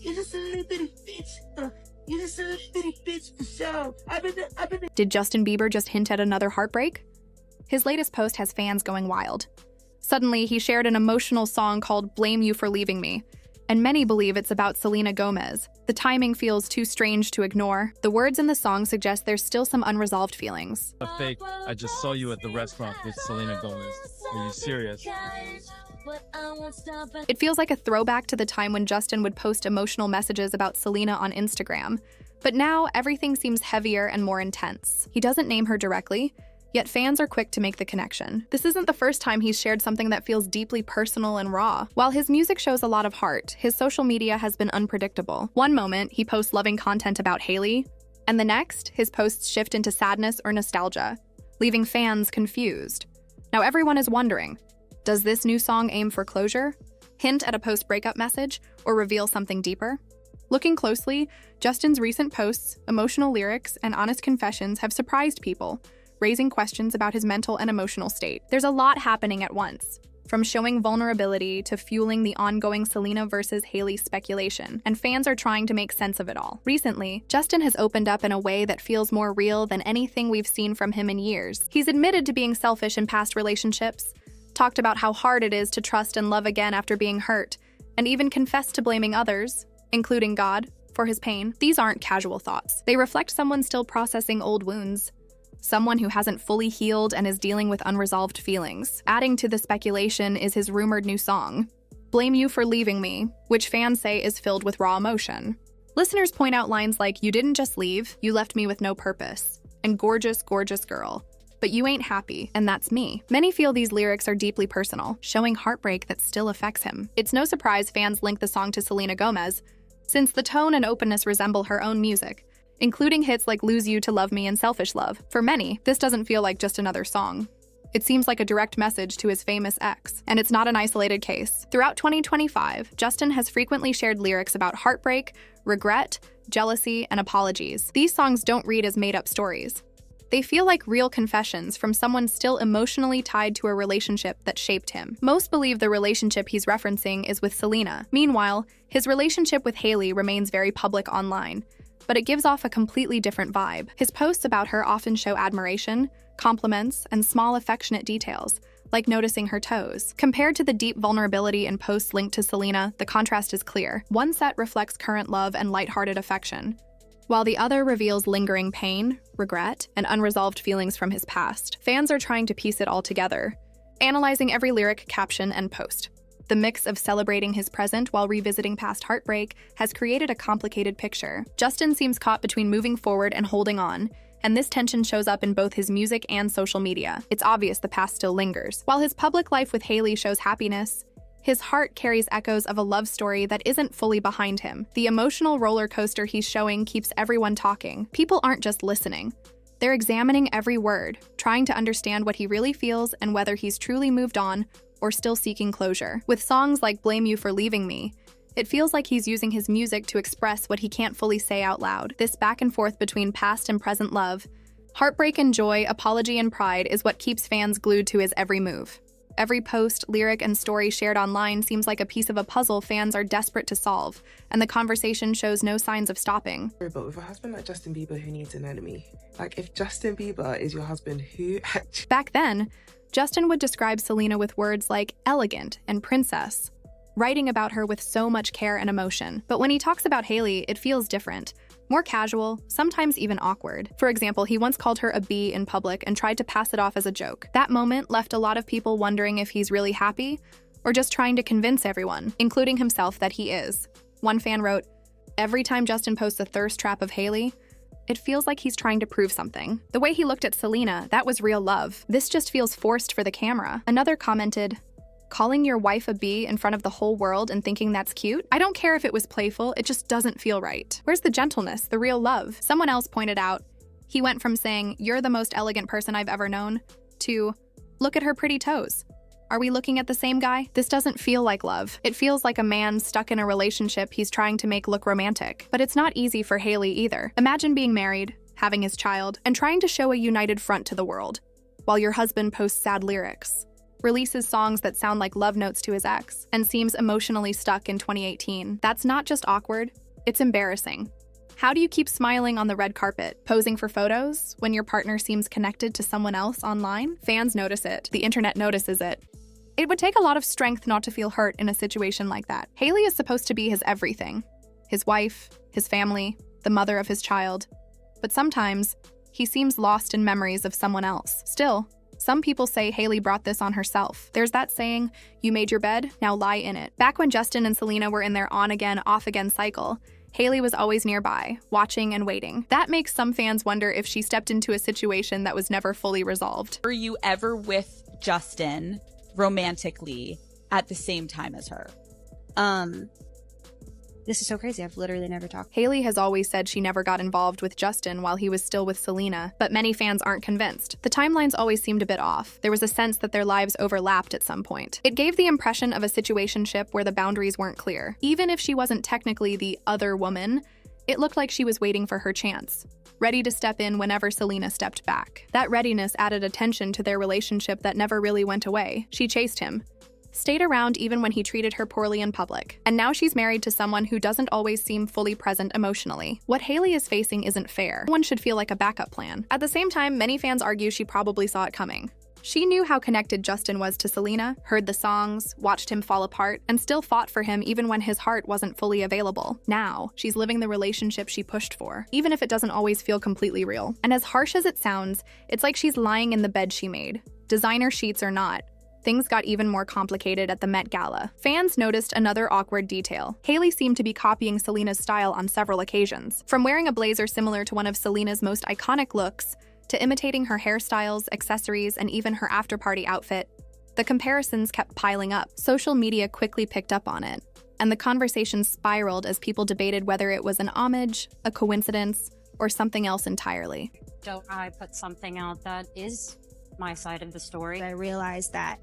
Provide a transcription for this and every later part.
You're just a little bitty bitch. You're just a little bitty bitch for sure. Did Justin Bieber just hint at another heartbreak? His latest post has fans going wild. Suddenly, he shared an emotional song called "Blame You for Leaving Me," and many believe it's about Selena Gomez. The timing feels too strange to ignore. The words in the song suggest there's still some unresolved feelings. A fake, I just saw you at the restaurant with Selena Gomez. Are you serious? It feels like a throwback to the time when Justin would post emotional messages about Selena on Instagram. But now, everything seems heavier and more intense. He doesn't name her directly, yet fans are quick to make the connection. This isn't the first time he's shared something that feels deeply personal and raw. While his music shows a lot of heart, his social media has been unpredictable. One moment, he posts loving content about Hailey, and the next, his posts shift into sadness or nostalgia, leaving fans confused. Now everyone is wondering, does this new song aim for closure, hint at a post-breakup message, or reveal something deeper? Looking closely, Justin's recent posts, emotional lyrics, and honest confessions have surprised people, raising questions about his mental and emotional state. There's a lot happening at once, from showing vulnerability to fueling the ongoing Selena versus Hailey speculation, and fans are trying to make sense of it all. Recently, Justin has opened up in a way that feels more real than anything we've seen from him in years. He's admitted to being selfish in past relationships, talked about how hard it is to trust and love again after being hurt, and even confessed to blaming others, including God, for his pain. These aren't casual thoughts. They reflect someone still processing old wounds, someone who hasn't fully healed and is dealing with unresolved feelings. Adding to the speculation is his rumored new song, "Blame You for Leaving Me," which fans say is filled with raw emotion. Listeners point out lines like, "You didn't just leave, you left me with no purpose," and "Gorgeous, gorgeous girl, but you ain't happy, and that's me." Many feel these lyrics are deeply personal, showing heartbreak that still affects him. It's no surprise fans link the song to Selena Gomez, since the tone and openness resemble her own music, including hits like "Lose You to Love Me" and "Selfish Love." For many, this doesn't feel like just another song. It seems like a direct message to his famous ex, and it's not an isolated case. Throughout 2025, Justin has frequently shared lyrics about heartbreak, regret, jealousy, and apologies. These songs don't read as made-up stories. They feel like real confessions from someone still emotionally tied to a relationship that shaped him. Most believe the relationship he's referencing is with Selena. Meanwhile, his relationship with Hailey remains very public online, but it gives off a completely different vibe. His posts about her often show admiration, compliments, and small affectionate details, like noticing her toes. Compared to the deep vulnerability in posts linked to Selena, the contrast is clear. One set reflects current love and lighthearted affection, while the other reveals lingering pain, regret, and unresolved feelings from his past. Fans are trying to piece it all together, analyzing every lyric, caption, and post. The mix of celebrating his present while revisiting past heartbreak has created a complicated picture. Justin seems caught between moving forward and holding on, and this tension shows up in both his music and social media. It's obvious the past still lingers. While his public life with Hailey shows happiness, his heart carries echoes of a love story that isn't fully behind him. The emotional roller coaster he's showing keeps everyone talking. People aren't just listening. They're examining every word, trying to understand what he really feels and whether he's truly moved on or still seeking closure. With songs like "Blame You for Leaving Me," it feels like he's using his music to express what he can't fully say out loud. This back and forth between past and present love, heartbreak and joy, apology and pride is what keeps fans glued to his every move. Every post, lyric, and story shared online seems like a piece of a puzzle fans are desperate to solve, and the conversation shows no signs of stopping. But with a husband like Justin Bieber, who needs an enemy? Like, if Justin Bieber is your husband, who actually... Back then, Justin would describe Selena with words like elegant and princess, writing about her with so much care and emotion. But when he talks about Hailey, it feels different, more casual, sometimes even awkward. For example, he once called her a bee in public and tried to pass it off as a joke. That moment left a lot of people wondering if he's really happy or just trying to convince everyone, including himself, that he is. One fan wrote, "Every time Justin posts a thirst trap of Hailey, it feels like he's trying to prove something. The way he looked at Selena, that was real love. This just feels forced for the camera." Another commented, "Calling your wife a bee in front of the whole world and thinking that's cute? I don't care if it was playful, it just doesn't feel right. Where's the gentleness, the real love?" Someone else pointed out, he went from saying, "You're the most elegant person I've ever known," to, "Look at her pretty toes. Are we looking at the same guy?" This doesn't feel like love. It feels like a man stuck in a relationship he's trying to make look romantic. But it's not easy for Hailey either. Imagine being married, having his child, and trying to show a united front to the world, while your husband posts sad lyrics. releases songs that sound like love notes to his ex, and seems emotionally stuck in 2018. That's not just awkward, it's embarrassing. How do you keep smiling on the red carpet, posing for photos, when your partner seems connected to someone else online? Fans notice it. The internet notices it. It would take a lot of strength not to feel hurt in a situation like that. Hailey is supposed to be his everything. His wife, his family, the mother of his child. But sometimes, he seems lost in memories of someone else. Still, some people say Hailey brought this on herself. There's that saying, "You made your bed, now lie in it." Back when Justin and Selena were in their on-again, off-again cycle, Hailey was always nearby, watching and waiting. That makes some fans wonder if she stepped into a situation that was never fully resolved. Were you ever with Justin romantically at the same time as her? This is so crazy. I've literally never talked. Hailey has always said she never got involved with Justin while he was still with Selena, but many fans aren't convinced. The timelines always seemed a bit off. There was a sense that their lives overlapped at some point. It gave the impression of a situationship where the boundaries weren't clear. Even if she wasn't technically the other woman, it looked like she was waiting for her chance, ready to step in whenever Selena stepped back. That readiness added a tension to their relationship that never really went away. She chased him, stayed around even when he treated her poorly in public. And now she's married to someone who doesn't always seem fully present emotionally. What Hailey is facing isn't fair. One should feel like a backup plan. At the same time, many fans argue she probably saw it coming. She knew how connected Justin was to Selena, heard the songs, watched him fall apart, and still fought for him even when his heart wasn't fully available. Now, she's living the relationship she pushed for, even if it doesn't always feel completely real. And as harsh as it sounds, it's like she's lying in the bed she made. Designer sheets or not, things got even more complicated at the Met Gala. Fans noticed another awkward detail. Hailey seemed to be copying Selena's style on several occasions. From wearing a blazer similar to one of Selena's most iconic looks, to imitating her hairstyles, accessories, and even her after-party outfit, the comparisons kept piling up. Social media quickly picked up on it, and the conversation spiraled as people debated whether it was an homage, a coincidence, or something else entirely. So I put something out that is my side of the story. I realized that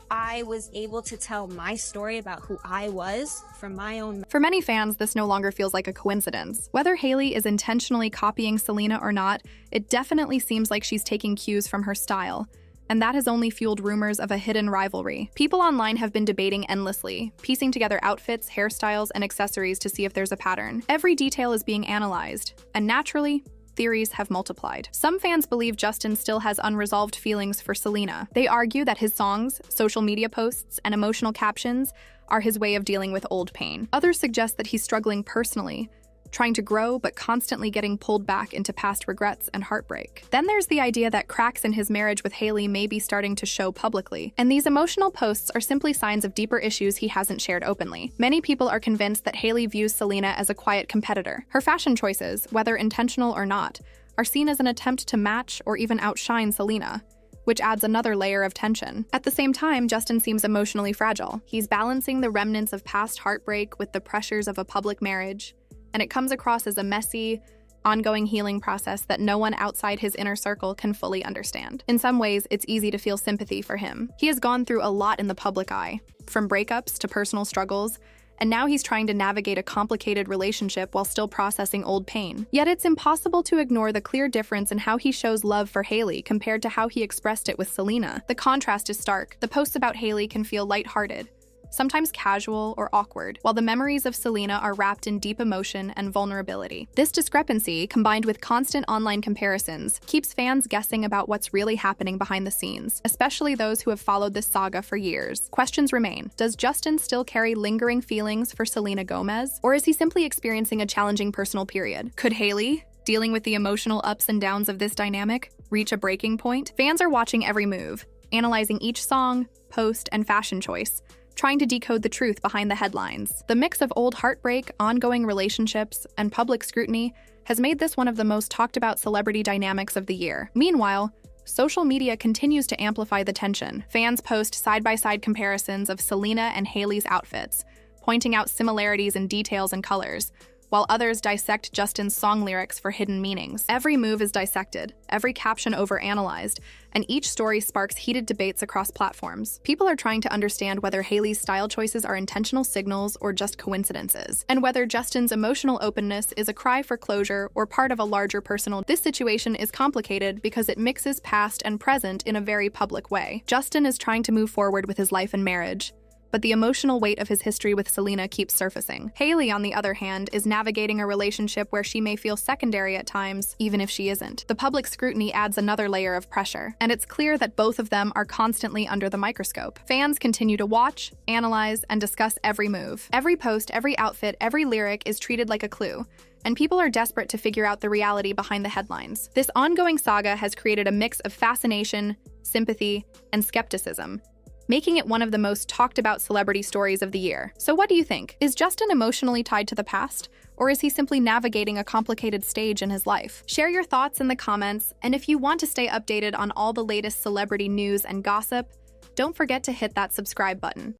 I was able to tell my story about who I was from my own. For many fans, this no longer feels like a coincidence. Whether Hailey is intentionally copying Selena or not, it definitely seems like she's taking cues from her style, and that has only fueled rumors of a hidden rivalry. People online have been debating endlessly, piecing together outfits, hairstyles, and accessories to see if there's a pattern. Every detail is being analyzed, and naturally, theories have multiplied. Some fans believe Justin still has unresolved feelings for Selena. They argue that his songs, social media posts, and emotional captions are his way of dealing with old pain. Others suggest that he's struggling personally, trying to grow but constantly getting pulled back into past regrets and heartbreak. Then there's the idea that cracks in his marriage with Hailey may be starting to show publicly, and these emotional posts are simply signs of deeper issues he hasn't shared openly. Many people are convinced that Hailey views Selena as a quiet competitor. Her fashion choices, whether intentional or not, are seen as an attempt to match or even outshine Selena, which adds another layer of tension. At the same time, Justin seems emotionally fragile. He's balancing the remnants of past heartbreak with the pressures of a public marriage, and it comes across as a messy, ongoing healing process that no one outside his inner circle can fully understand. In some ways, it's easy to feel sympathy for him. He has gone through a lot in the public eye, from breakups to personal struggles, and now he's trying to navigate a complicated relationship while still processing old pain. Yet it's impossible to ignore the clear difference in how he shows love for Hailey compared to how he expressed it with Selena. The contrast is stark. The posts about Hailey can feel lighthearted, sometimes casual or awkward, while the memories of Selena are wrapped in deep emotion and vulnerability. This discrepancy, combined with constant online comparisons, keeps fans guessing about what's really happening behind the scenes, especially those who have followed this saga for years. Questions remain. Does Justin still carry lingering feelings for Selena Gomez, or is he simply experiencing a challenging personal period? Could Hailey, dealing with the emotional ups and downs of this dynamic, reach a breaking point? Fans are watching every move, analyzing each song, post, and fashion choice, trying to decode the truth behind the headlines. The mix of old heartbreak, ongoing relationships, and public scrutiny has made this one of the most talked about celebrity dynamics of the year. Meanwhile, social media continues to amplify the tension. Fans post side-by-side comparisons of Selena and Hailey's outfits, pointing out similarities in details and colors, while others dissect Justin's song lyrics for hidden meanings. Every move is dissected, every caption overanalyzed, and each story sparks heated debates across platforms. People are trying to understand whether Hailey's style choices are intentional signals or just coincidences, and whether Justin's emotional openness is a cry for closure or part of a larger personal. This situation is complicated because it mixes past and present in a very public way. Justin is trying to move forward with his life and marriage, but the emotional weight of his history with Selena keeps surfacing. Hailey, on the other hand, is navigating a relationship where she may feel secondary at times, even if she isn't. The public scrutiny adds another layer of pressure, and it's clear that both of them are constantly under the microscope. Fans continue to watch, analyze, and discuss every move. Every post, every outfit, every lyric is treated like a clue, and people are desperate to figure out the reality behind the headlines. This ongoing saga has created a mix of fascination, sympathy, and skepticism, making it one of the most talked about celebrity stories of the year. So what do you think? Is Justin emotionally tied to the past, or is he simply navigating a complicated stage in his life? Share your thoughts in the comments, and if you want to stay updated on all the latest celebrity news and gossip, don't forget to hit that subscribe button.